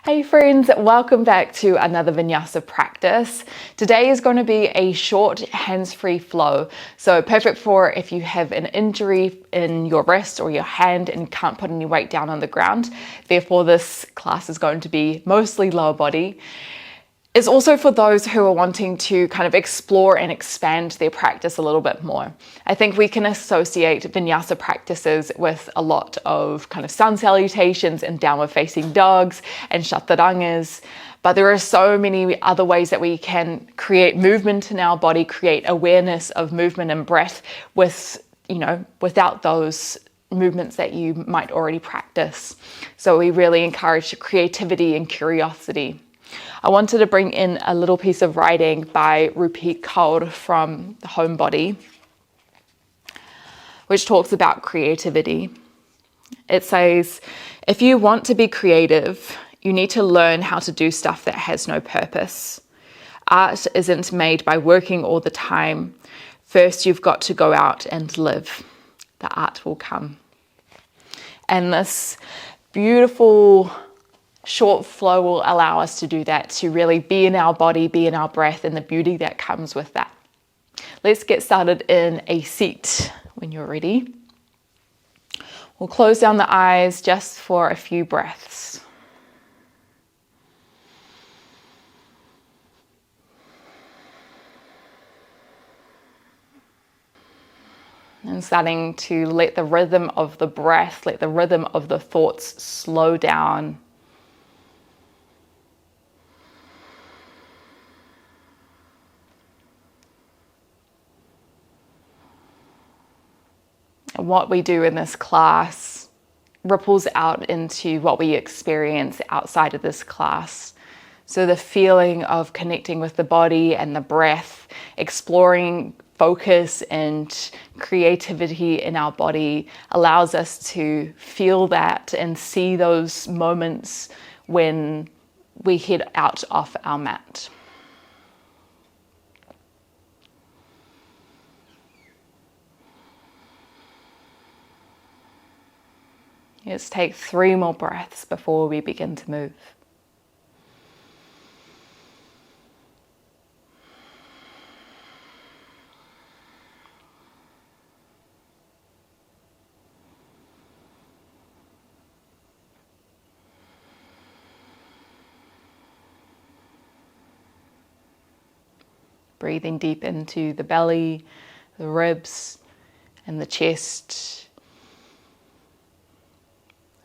Hey friends, welcome back to another Vinyasa practice. Today is going to be a short hands-free flow, so perfect for if you have an injury in your wrist or your hand and can't put any weight down on the ground. Therefore, this class is going to be mostly lower body. It's also for those who are wanting to kind of explore and expand their practice a little bit more. I think we can associate Vinyasa practices with a lot of kind of sun salutations and downward facing dogs and chaturangas, but there are so many other ways that we can create movement in our body, create awareness of movement and breath without those movements that you might already practice. So we really encourage creativity and curiosity. I wanted to bring in a little piece of writing by Rupert Kaur from The Homebody, which talks about creativity. It says, if you want to be creative, you need to learn how to do stuff that has no purpose. Art isn't made by working all the time. First, you've got to go out and live. The art will come. And this beautiful short flow will allow us to do that, to really be in our body, be in our breath, and the beauty that comes with that. Let's get started in a seat when you're ready. We'll close down the eyes just for a few breaths. And starting to let the rhythm of the breath, let the rhythm of the thoughts slow down. And what we do in this class ripples out into what we experience outside of this class. So the feeling of connecting with the body and the breath, exploring focus and creativity in our body allows us to feel that and see those moments when we head out off our mat. Let's take 3 more breaths before we begin to move. Breathing deep into the belly, the ribs, and the chest.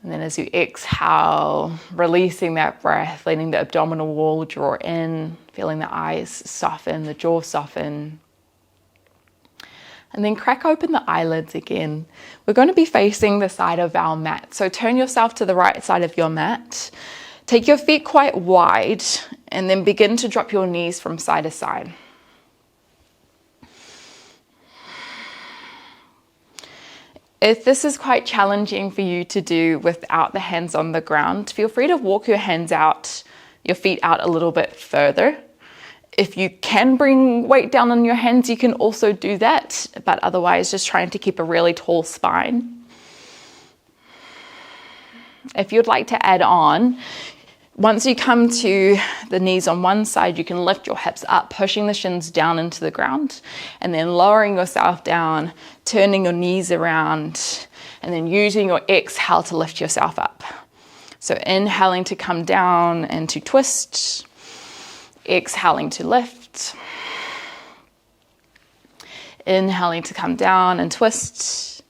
And then as you exhale, releasing that breath, letting the abdominal wall draw in, feeling the eyes soften, the jaw soften. And then crack open the eyelids again. We're going to be facing the side of our mat. So turn yourself to the right side of your mat. Take your feet quite wide and then begin to drop your knees from side to side. If this is quite challenging for you to do without the hands on the ground, feel free to walk your feet out a little bit further. If you can bring weight down on your hands, you can also do that, but otherwise just trying to keep a really tall spine. If you'd like to add on, once you come to the knees on one side, you can lift your hips up, pushing the shins down into the ground, and then lowering yourself down, turning your knees around, and then using your exhale to lift yourself up. So inhaling to come down and to twist, exhaling to lift, inhaling to come down and twist,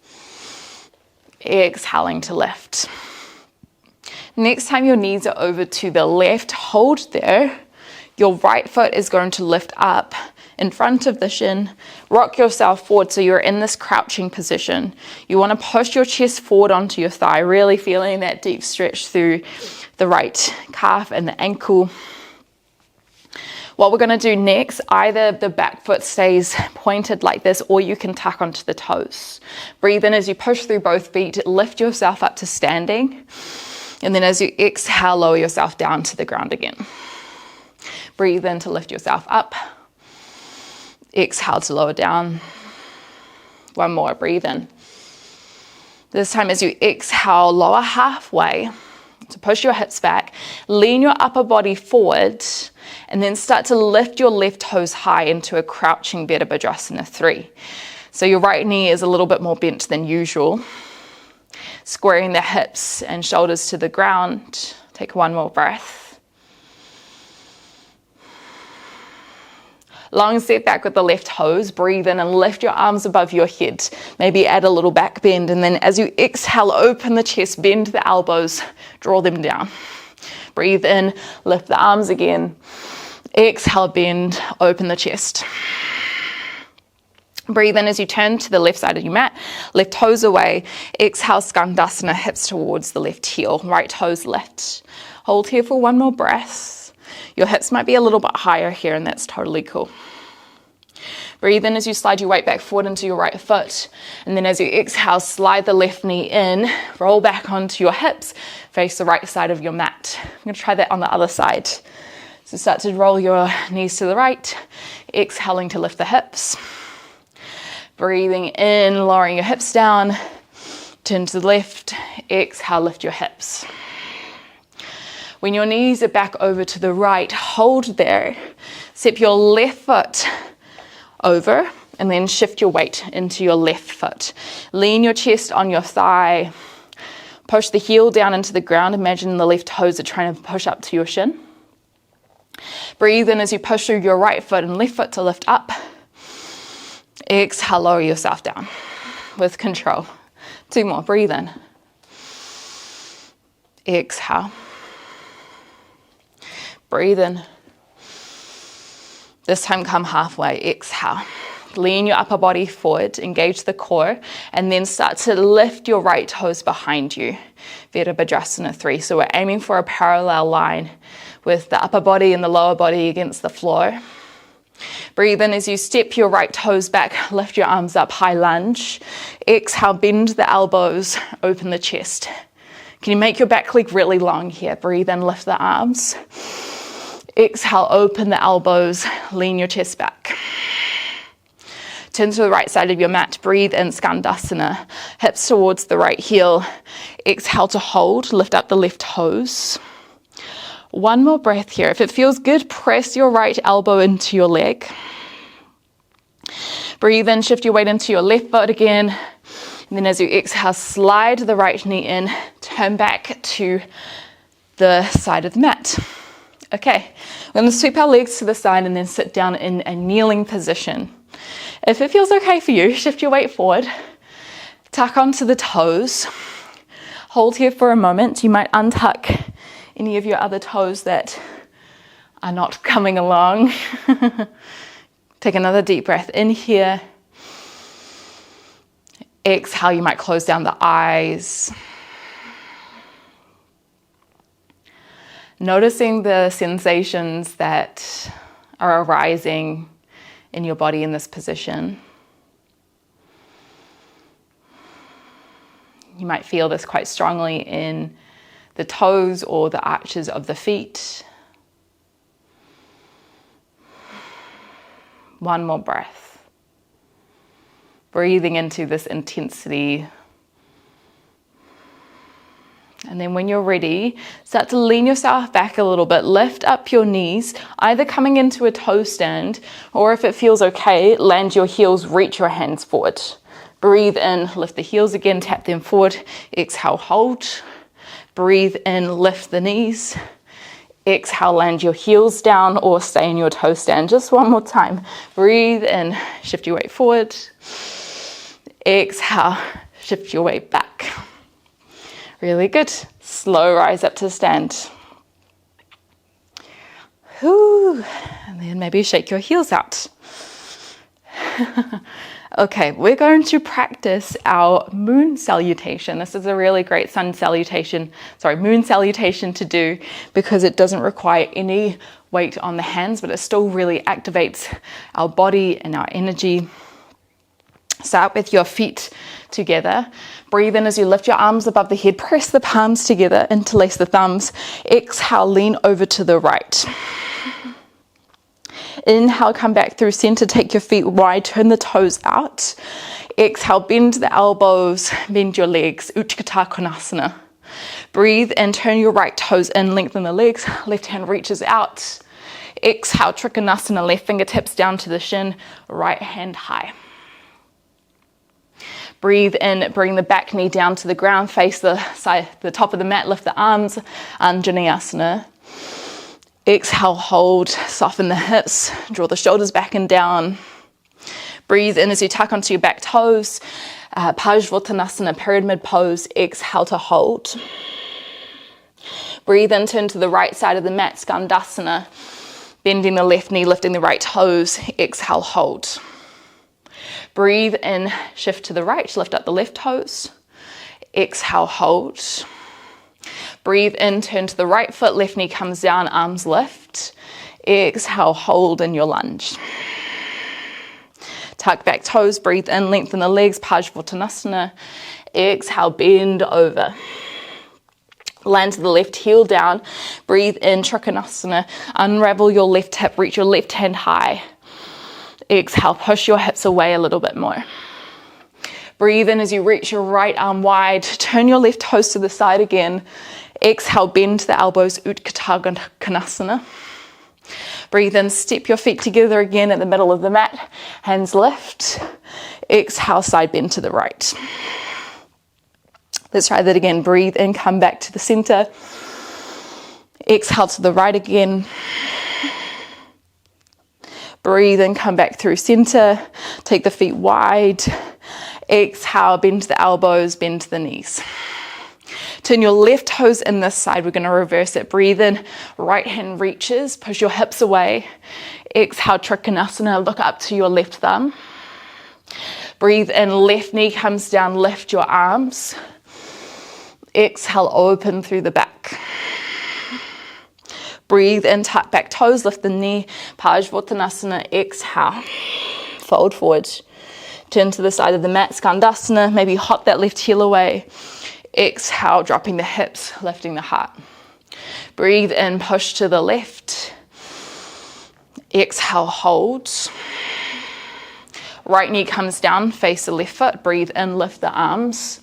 exhaling to lift. Next time your knees are over to the left, hold there. Your right foot is going to lift up in front of the shin. Rock yourself forward so you're in this crouching position. You want to push your chest forward onto your thigh, really feeling that deep stretch through the right calf and the ankle. What we're going to do next, either the back foot stays pointed like this or you can tuck onto the toes. Breathe in as you push through both feet, lift yourself up to standing. And then as you exhale, lower yourself down to the ground again. Breathe in to lift yourself up. Exhale to lower down. One more, breathe in. This time as you exhale, lower halfway. So push your hips back, lean your upper body forward, and then start to lift your left toes high into a crouching Virabhadrasana 3. So your right knee is a little bit more bent than usual. Squaring the hips and shoulders to the ground. Take one more breath. Long step back with the left toes. Breathe in and lift your arms above your head. Maybe add a little back bend, and then as you exhale, open the chest, bend the elbows, draw them down. Breathe in, lift the arms again. Exhale, bend, open the chest. Breathe in as you turn to the left side of your mat, left toes away. Exhale, Skandasana, hips towards the left heel, right toes lift. Hold here for one more breath. Your hips might be a little bit higher here, and that's totally cool. Breathe in as you slide your weight back forward into your right foot. And then as you exhale, slide the left knee in, roll back onto your hips, face the right side of your mat. I'm going to try that on the other side. So start to roll your knees to the right, exhaling to lift the hips. Breathing in, lowering your hips down, turn to the left, exhale, lift your hips. When your knees are back over to the right, hold there. Step your left foot over and then shift your weight into your left foot. Lean your chest on your thigh. Push the heel down into the ground. Imagine the left toes are trying to push up to your shin. Breathe in as you push through your right foot and left foot to lift up. Exhale, lower yourself down with control. 2 more, breathe in. Exhale. Breathe in. This time come halfway, exhale. Lean your upper body forward, engage the core, and then start to lift your right toes behind you. Virabhadrasana 3. So we're aiming for a parallel line with the upper body and the lower body against the floor. Breathe in as you step your right toes back, lift your arms up, high lunge. Exhale, bend the elbows, open the chest. Can you make your back leg really long here? Breathe in, lift the arms. Exhale, open the elbows, lean your chest back. Turn to the right side of your mat, breathe in, Skandasana. Hips towards the right heel. Exhale to hold, lift up the left toes. One more breath here. If it feels good, press your right elbow into your leg. Breathe in, shift your weight into your left foot again. And then as you exhale, slide the right knee in, turn back to the side of the mat. Okay, we're going to sweep our legs to the side and then sit down in a kneeling position. If it feels okay for you, shift your weight forward, tuck onto the toes, hold here for a moment. You might untuck any of your other toes that are not coming along. Take another deep breath in here. Exhale, you might close down the eyes. Noticing the sensations that are arising in your body in this position. You might feel this quite strongly in the toes or the arches of the feet. One more breath. Breathing into this intensity. And then when you're ready, start to lean yourself back a little bit. Lift up your knees, either coming into a toe stand, or if it feels okay, land your heels, reach your hands forward. Breathe in, lift the heels again, tap them forward. Exhale, hold. Breathe in, lift the knees. Exhale, land your heels down or stay in your toe stand. Just one more time. Breathe in, shift your weight forward. Exhale, shift your weight back. Really good. Slow rise up to stand. Whew. And then maybe shake your heels out. Okay, we're going to practice our moon salutation. This is a really great moon salutation to do because it doesn't require any weight on the hands, but it still really activates our body and our energy. Start with your feet together. Breathe in as you lift your arms above the head. Press the palms together, interlace the thumbs. Exhale, lean over to the right. Inhale, come back through center. Take your feet wide, turn the toes out. Exhale, bend the elbows, bend your legs. Utkatasana. Breathe and turn your right toes in, lengthen the legs. Left hand reaches out. Exhale, Trikonasana, left fingertips down to the shin, right hand high. Breathe in, bring the back knee down to the ground, face the side, the top of the mat, lift the arms, Anjaneyasana. Exhale, hold, soften the hips, draw the shoulders back and down. Breathe in as you tuck onto your back toes, Parsvottanasana, pyramid pose. Exhale to hold. Breathe in, turn to the right side of the mat, Skandasana, bending the left knee, lifting the right toes. Exhale, hold. Breathe in, shift to the right, lift up the left toes. Exhale, hold. Breathe in, turn to the right foot, left knee comes down, arms lift. Exhale, hold in your lunge. Tuck back toes, breathe in, lengthen the legs, Parsvottanasana. Exhale, bend over. Land to the left, heel down. Breathe in, Trikonasana. Unravel your left hip, reach your left hand high. Exhale, push your hips away a little bit more. Breathe in as you reach your right arm wide. Turn your left toes to the side again. Exhale, bend the elbows, Utkatasana Konasana. Breathe in, step your feet together again at the middle of the mat. Hands lift. Exhale, side bend to the right. Let's try that again. Breathe in, come back to the center. Exhale to the right again. Breathe in, come back through center. Take the feet wide. Exhale, bend the elbows, bend the knees. Turn your left toes in this side. We're going to reverse it. Breathe in, right hand reaches, push your hips away. Exhale, Trikonasana, look up to your left thumb. Breathe in, left knee comes down, lift your arms. Exhale, open through the back. Breathe in, tuck back toes, lift the knee, Parsvottanasana. Exhale, fold forward. Turn to the side of the mat, Skandasana, maybe hop that left heel away. Exhale, dropping the hips, lifting the heart. Breathe in, push to the left. Exhale, hold. Right knee comes down, face the left foot. Breathe in, lift the arms.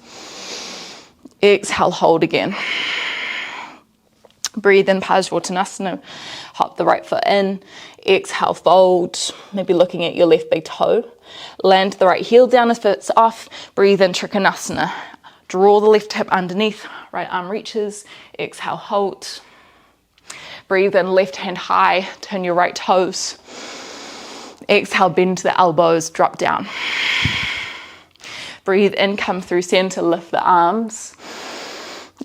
Exhale, hold again. Breathe in, Parsvottanasana. Hop the right foot in. Exhale, fold. Maybe looking at your left big toe. Land the right heel down if it's off. Breathe in, Trikonasana. Draw the left hip underneath. Right arm reaches. Exhale, hold. Breathe in, left hand high. Turn your right toes. Exhale, bend the elbows. Drop down. Breathe in, come through center. Lift the arms.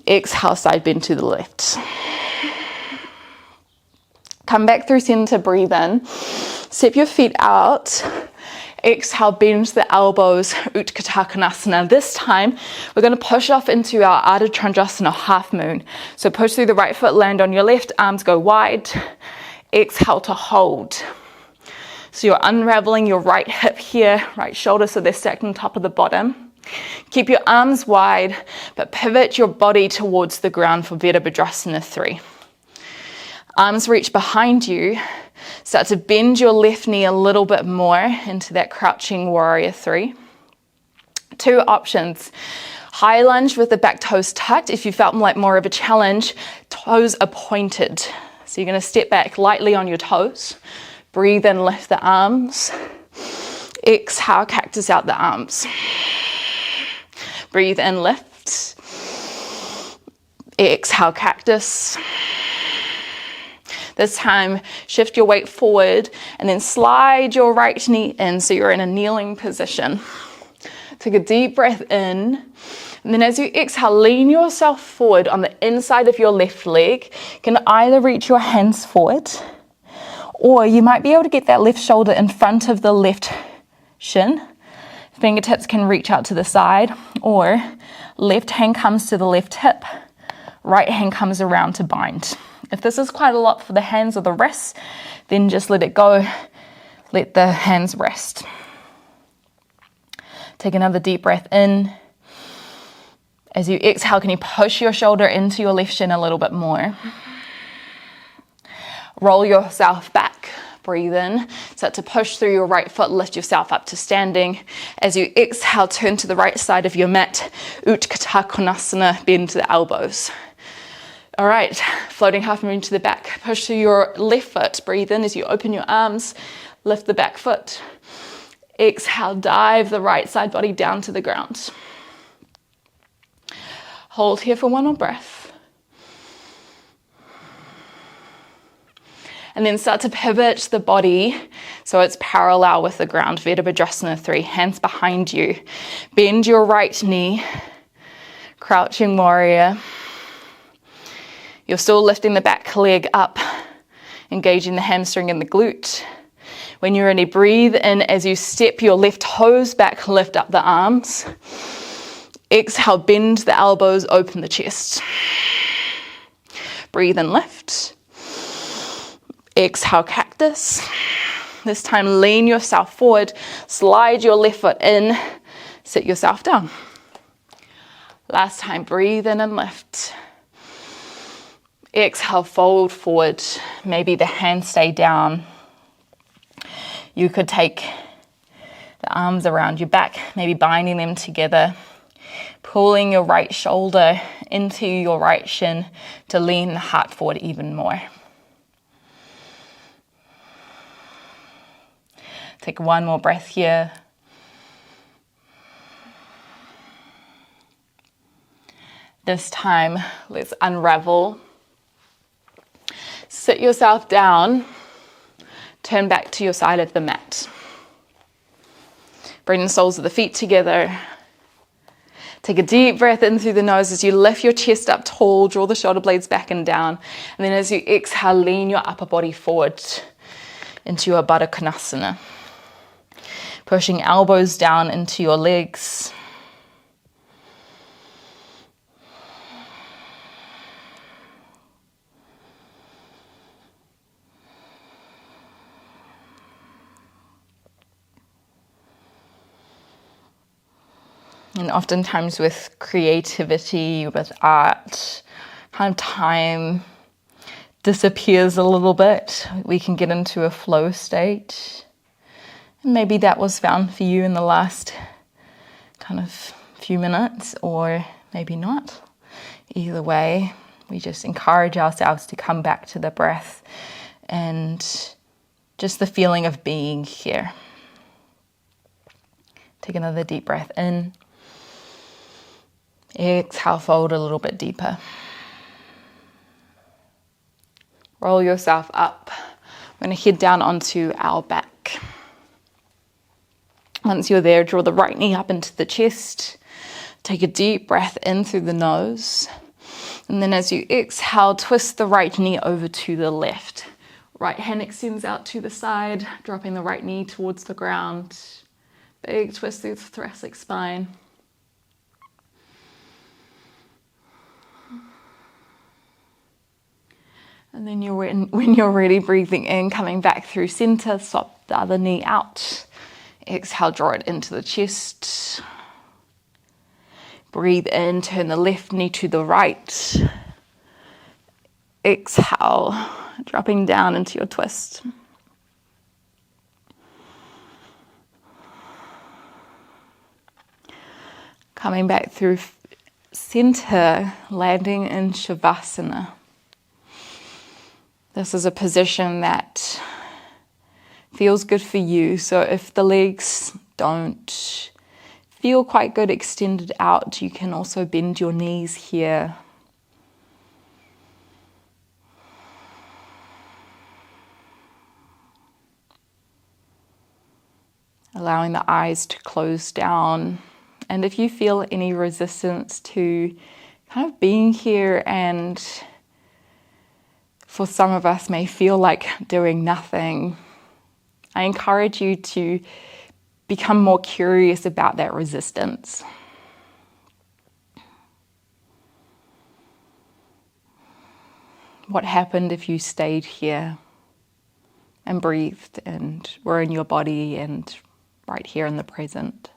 Exhale, side bend to the left. Come back through center, breathe in. Step your feet out. Exhale, bend the elbows, Utkatasana. This time, we're going to push off into our Ardha Chandrasana, half moon. So push through the right foot, land on your left, arms go wide. Exhale to hold. So you're unraveling your right hip here, right shoulder, so they're stacked on top of the bottom. Keep your arms wide, but pivot your body towards the ground for Virabhadrasana 3. Arms reach behind you. Start to bend your left knee a little bit more into that crouching warrior 3. 2 options. High lunge with the back toes tucked. If you felt like more of a challenge, toes are pointed. So you're going to step back lightly on your toes. Breathe in, lift the arms. Exhale, cactus out the arms. Breathe in, lift. Exhale, cactus. This time, shift your weight forward and then slide your right knee in so you're in a kneeling position. Take a deep breath in. And then as you exhale, lean yourself forward on the inside of your left leg. You can either reach your hands forward, or you might be able to get that left shoulder in front of the left shin. Fingertips can reach out to the side, or left hand comes to the left hip, right hand comes around to bind. If this is quite a lot for the hands or the wrists, then just let it go. Let the hands rest. Take another deep breath in. As you exhale, can you push your shoulder into your left shin a little bit more? Roll yourself back. Breathe in. Start to push through your right foot. Lift yourself up to standing. As you exhale, turn to the right side of your mat. Utkatasana, bend the elbows. All right, floating half moon to the back. Push through your left foot. Breathe in as you open your arms. Lift the back foot. Exhale, dive the right side body down to the ground. Hold here for one more breath. And then start to pivot the body so it's parallel with the ground. Virabhadrasana 3, hands behind you. Bend your right knee. Crouching warrior. You're still lifting the back leg up, engaging the hamstring and the glute. When you're ready, breathe in as you step your left toes back, lift up the arms. Exhale, bend the elbows, open the chest. Breathe and lift. Exhale, cactus. This time, lean yourself forward, slide your left foot in, sit yourself down. Last time, breathe in and lift. Exhale, fold forward. Maybe the hands stay down. You could take the arms around your back, maybe binding them together, pulling your right shoulder into your right shin to lean the heart forward even more. Take one more breath here. This time, let's unravel. Sit yourself down. Turn back to your side of the mat. Bring the soles of the feet together. Take a deep breath in through the nose as you lift your chest up tall, draw the shoulder blades back and down. And then as you exhale, lean your upper body forward into your Baddha Konasana. Pushing elbows down into your legs. And oftentimes with creativity, with art, kind of time disappears a little bit. We can get into a flow state. And maybe that was found for you in the last kind of few minutes, or maybe not. Either way, we just encourage ourselves to come back to the breath and just the feeling of being here. Take another deep breath in. Exhale, fold a little bit deeper. Roll yourself up. We're going to head down onto our back. Once you're there, draw the right knee up into the chest. Take a deep breath in through the nose. And then as you exhale, twist the right knee over to the left. Right hand extends out to the side, dropping the right knee towards the ground. Big twist through the thoracic spine. And then when you're ready, breathing in, coming back through center, swap the other knee out. Exhale, draw it into the chest. Breathe in, turn the left knee to the right. Exhale, dropping down into your twist. Coming back through center, landing in Shavasana. This is a position that feels good for you. So if the legs don't feel quite good extended out, you can also bend your knees here. Allowing the eyes to close down. And if you feel any resistance to kind of being here, and for some of us may feel like doing nothing, I encourage you to become more curious about that resistance. What happened if you stayed here and breathed and were in your body and right here in the present?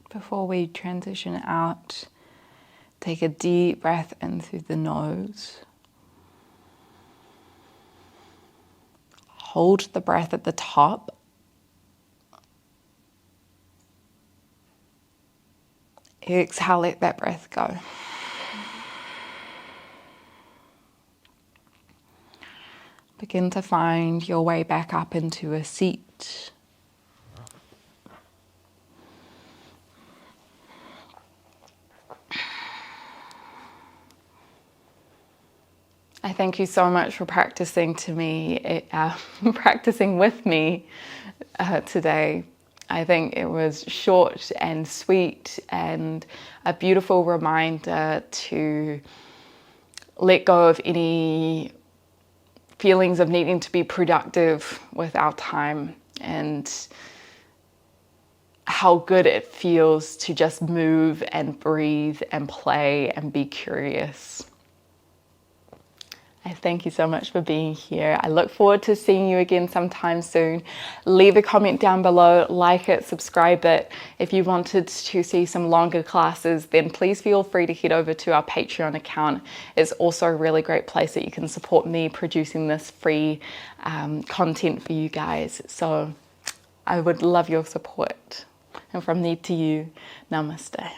Before we transition out, take a deep breath in through the nose. Hold the breath at the top. Exhale, let that breath go. Begin to find your way back up into a seat. I thank you so much for practicing with me today. I think it was short and sweet and a beautiful reminder to let go of any feelings of needing to be productive with our time, and how good it feels to just move and breathe and play and be curious. I thank you so much for being here. I look forward to seeing you again sometime soon. Leave a comment down below, like it, subscribe it. If you wanted to see some longer classes, then please feel free to head over to our Patreon account. It's also a really great place that you can support me producing this free content for you guys. So I would love your support. And from me to you, namaste.